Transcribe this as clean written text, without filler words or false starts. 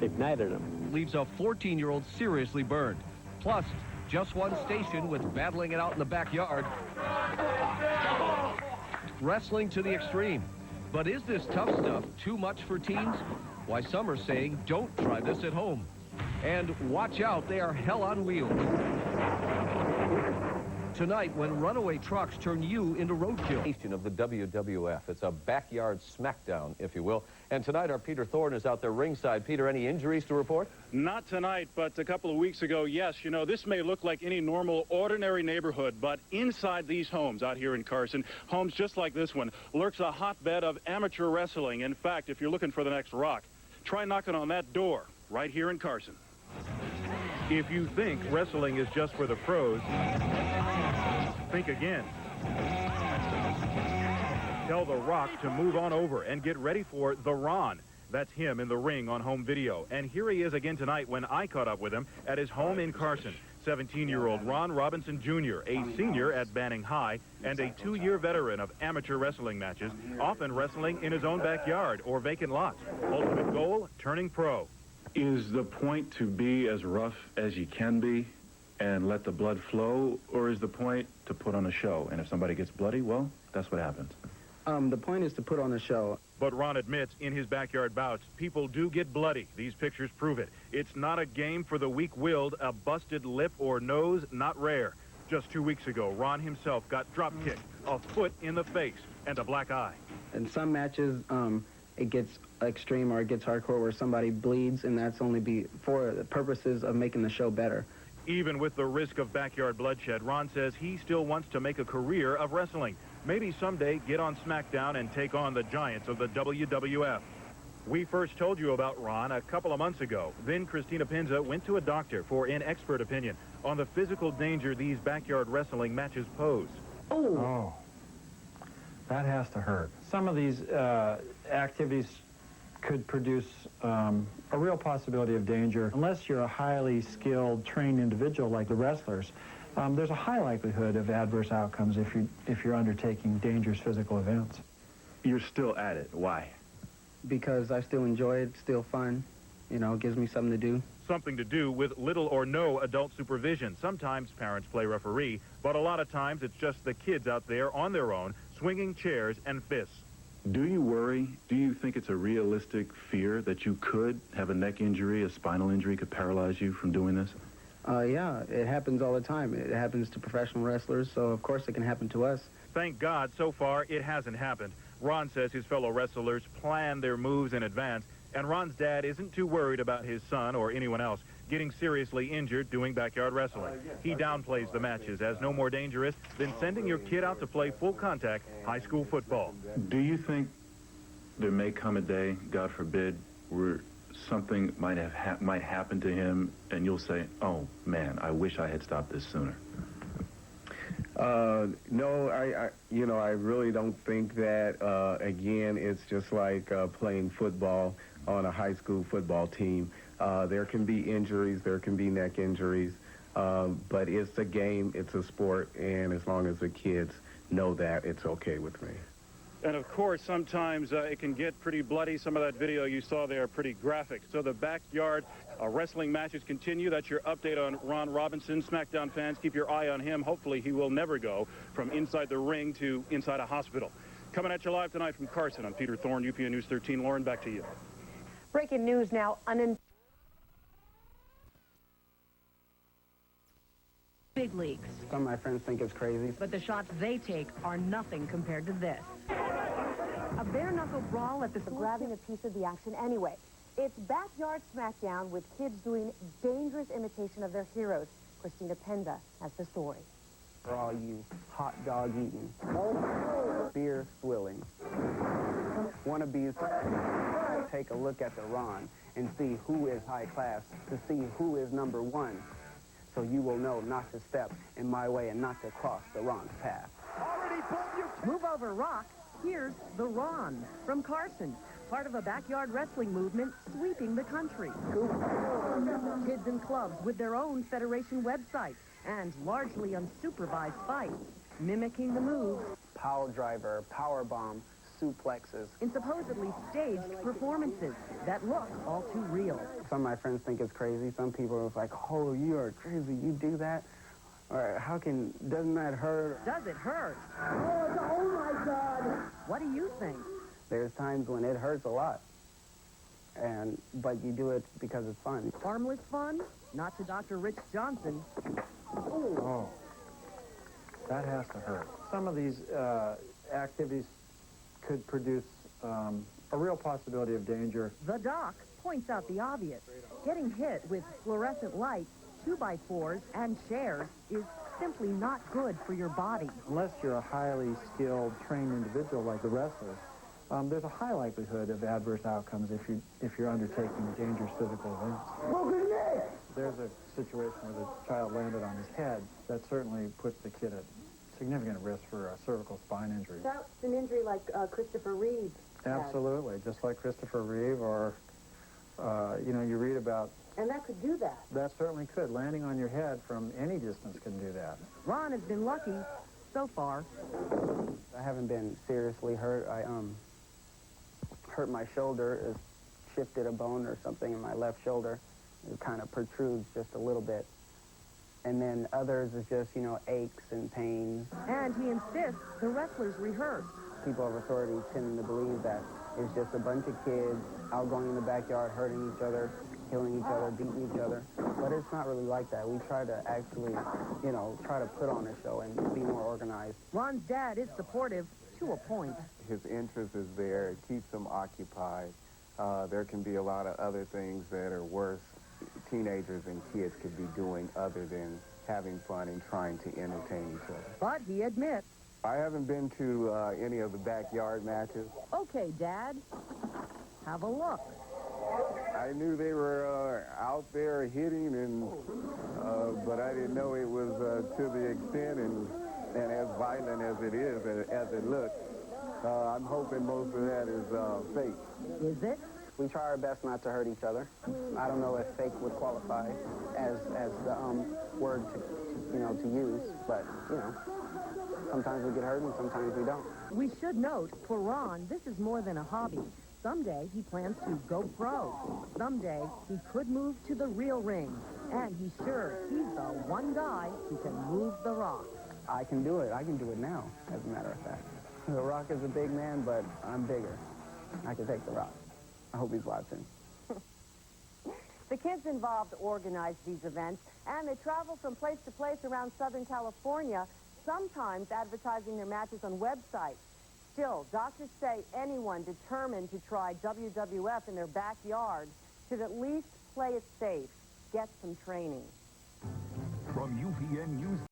ignited him. Leaves a 14-year-old seriously burned. Plus, just one station with battling it out in the backyard. Wrestling to the extreme. But is this tough stuff too much for teens? Why, some are saying don't try this at home. And watch out, they are hell on wheels. Tonight, when runaway trucks turn you into roadkill. Of the WWF. It's a backyard smackdown, if you will. And tonight, our Peter Thorne is out there ringside. Peter, any injuries to report? Not tonight, but a couple of weeks ago, yes. You know, this may look like any normal, ordinary neighborhood, but inside these homes out here in Carson, homes just like this one, lurks a hotbed of amateur wrestling. In fact, if you're looking for the next Rock, try knocking on that door right here in Carson. If you think wrestling is just for the pros, think again. Tell The Rock to move on over and get ready for The Ron. That's him in the ring on home video. And here he is again tonight when I caught up with him at his home in Carson. 17-year-old Ron Robinson Jr., a senior at Banning High and a 2-year veteran of amateur wrestling matches, often wrestling in his own backyard or vacant lots. Ultimate goal, turning pro. Is the point to be as rough as you can be and let the blood flow, or is the point to put on a show? And if somebody gets bloody, well, that's what happens. The point is to put on a show. But Ron admits in his backyard bouts, people do get bloody. These pictures prove it. It's not a game for the weak-willed, a busted lip or nose, not rare. Just 2 weeks ago, Ron himself got drop-kicked, a foot in the face, and a black eye. In some matches, it gets extreme or it gets hardcore where somebody bleeds, and that's only for the purposes of making the show better. Even with the risk of backyard bloodshed, Ron says he still wants to make a career of wrestling. Maybe someday get on SmackDown and take on the giants of the WWF. We first told you about Ron a couple of months ago. Then Christina Pinza went to a doctor for an expert opinion on the physical danger these backyard wrestling matches pose. Oh, that has to hurt. Some of these activities could produce a real possibility of danger. Unless you're a highly skilled, trained individual like the wrestlers, there's a high likelihood of adverse outcomes if you're undertaking dangerous physical events. You're still at it. Why? Because I still enjoy it, still fun. You know, it gives me something to do. Something to do with little or no adult supervision. Sometimes parents play referee, but a lot of times it's just the kids out there on their own, swinging chairs and fists. Do you worry? Do you think it's a realistic fear that you could have a neck injury, a spinal injury could paralyze you from doing this? Yeah, it happens all the time. It happens to professional wrestlers, so of course it can happen to us. Thank God, so far, it hasn't happened. Ron says his fellow wrestlers plan their moves in advance, and Ron's dad isn't too worried about his son or anyone else getting seriously injured doing backyard wrestling. He downplays the matches as no more dangerous than sending your kid out to play full-contact high school football. Do you think there may come a day, God forbid, where something might happen to him and you'll say, oh, man, I wish I had stopped this sooner? No, I really don't think that. Again, it's just like playing football on a high school football team. There can be injuries, there can be neck injuries, but it's a game, it's a sport, and as long as the kids know that, it's okay with me. And of course, sometimes it can get pretty bloody. Some of that video you saw there pretty graphic. So the backyard wrestling matches continue. That's your update on Ron Robinson. SmackDown fans, keep your eye on him. Hopefully he will never go from inside the ring to inside a hospital. Coming at you live tonight from Carson, I'm Peter Thorne, UPN News 13. Lauren, back to you. Breaking news now. Big leagues. Some of my friends think it's crazy. But the shots they take are nothing compared to this. A bare-knuckle brawl at the grabbing a piece of the action anyway. It's Backyard Smackdown with kids doing dangerous imitation of their heroes. Christina Penza has the story. For all you hot dog eating, beer swilling wannabes, take a look at the Ron and see who is high class, to see who is number one. So you will know not to step in my way and not to cross the Ron's path. Move over, Rock. Here's the Ron from Carson, part of a backyard wrestling movement sweeping the country. Kids in clubs with their own federation website and largely unsupervised fights, mimicking the moves. Power driver, power bomb, suplexes. in supposedly staged performances that look all too real. Some of my friends think it's crazy. Some people are like, oh, you are crazy, you do that? Or doesn't that hurt? Does it hurt? Oh my God! What do you think? There's times when it hurts a lot. But you do it because it's fun. Harmless fun? Not to Dr. Rich Johnson. Oh, that has to hurt. Some of these activities could produce a real possibility of danger. The doc points out the obvious. Getting hit with fluorescent lights, 2x4s, and chairs is simply not good for your body. Unless you're a highly skilled, trained individual like the wrestlers, there's a high likelihood of adverse outcomes if you're undertaking dangerous physical events. There's a situation where the child landed on his head. That certainly puts the kid at significant risk for a cervical spine injury. That's an injury like Christopher Reeve had. Absolutely, just like Christopher Reeve, or you read about. And that could do that. That certainly could. Landing on your head from any distance can do that. Ron has been lucky so far. I haven't been seriously hurt. I hurt my shoulder, it shifted a bone or something in my left shoulder. It kind of protrudes just a little bit. And then others is just, aches and pains. And he insists the wrestlers rehearse. People of authority tend to believe that it's just a bunch of kids out going in the backyard, hurting each other, killing each other, beating each other. But it's not really like that. We try to actually, try to put on a show and be more organized. Ron's dad is supportive to a point. His interest is there. It keeps him occupied. There can be a lot of other things that are worse. Teenagers and kids could be doing other than having fun and trying to entertain each other. But he admits. I haven't been to any of the backyard matches. Okay, Dad. Have a look. I knew they were out there hitting, but I didn't know it was to the extent and as violent as it is, as it looks. I'm hoping most of that is fake. Is it? We try our best not to hurt each other. I don't know if fake would qualify as the word to use, but sometimes we get hurt and sometimes we don't. We should note, for Ron, this is more than a hobby. Someday he plans to go pro. Someday he could move to the real ring. And he's sure he's the one guy who can move the Rock. I can do it. I can do it now, as a matter of fact. The Rock is a big man, but I'm bigger. I can take the Rock. I hope he's watching. The kids involved organize these events, and they travel from place to place around Southern California, sometimes advertising their matches on websites. Still, doctors say anyone determined to try WWF in their backyard should at least play it safe, get some training. From UPN News.